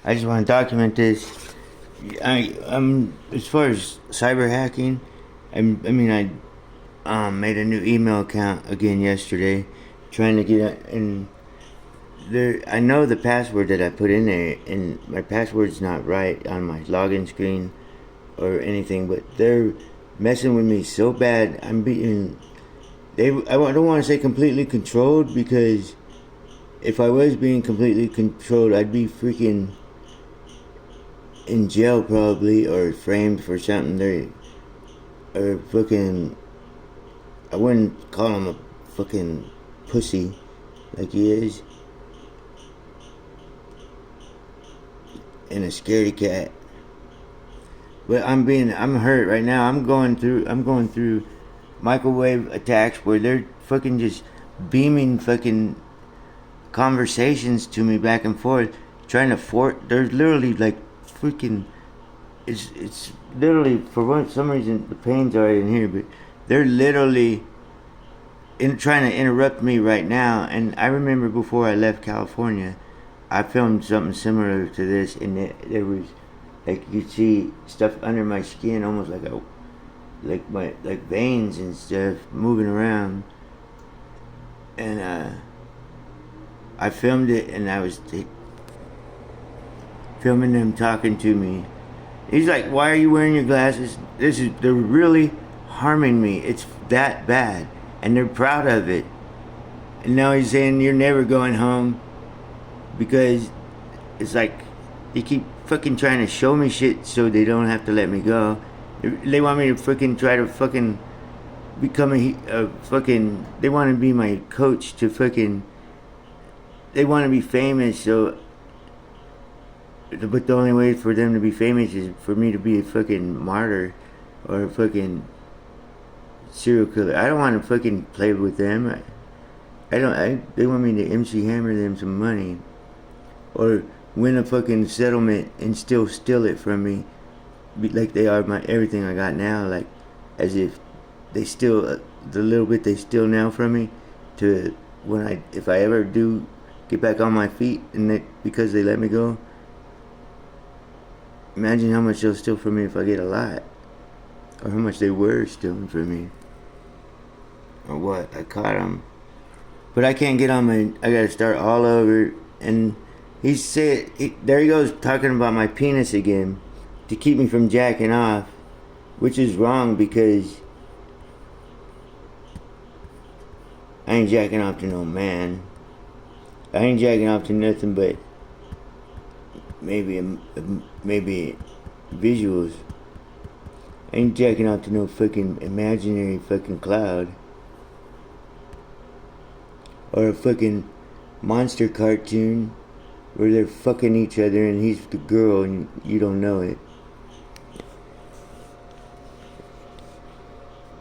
I just want to document this. As far as cyber hacking, I made a new email account again yesterday, trying to get in there. I know the password that I put in there, and my password's not right on my login screen or anything. But they're messing with me so bad. I'm being I don't want to say completely controlled, because if I was being completely controlled, I'd be freaking in jail probably, or framed for something. Or fucking, I wouldn't call him a fucking pussy like he is, and a scaredy cat. But I'm hurt right now. I'm going through microwave attacks where they're fucking just beaming fucking conversations to me back and forth, trying to they're literally like freaking, it's literally, for some reason the pain's already in here, but they're literally trying to interrupt me right now. And I remember before I left California, I filmed something similar to this, and there was, like, you'd see stuff under my skin, almost like veins and stuff moving around. And I filmed it, and I was filming them talking to me. He's like, "Why are you wearing your glasses? They're really harming me. It's that bad." And they're proud of it. And now he's saying, "You're never going home," because it's like they keep fucking trying to show me shit so they don't have to let me go. They want me to fucking try to fucking become a fucking. They want to be my coach to fucking. They want to be famous, so. But the only way for them to be famous is for me to be a fucking martyr or a fucking serial killer. I don't want to fucking play with them. They want me to MC Hammer them some money, or win a fucking settlement and still steal it from me, like they are my everything I got now. Like, as if they steal the little bit they steal now from me, to if I ever do get back on my feet, and because they let me go. Imagine how much they'll steal from me if I get a lot, or how much they were stealing from me, or what. I caught them, but I can't get on I gotta start all over. And there he goes talking about my penis again, to keep me from jacking off, which is wrong, because I ain't jacking off to no man. I ain't jacking off to nothing but maybe visuals. I ain't jacking off to no fucking imaginary fucking cloud, or a fucking monster cartoon where they're fucking each other and he's the girl and you don't know it.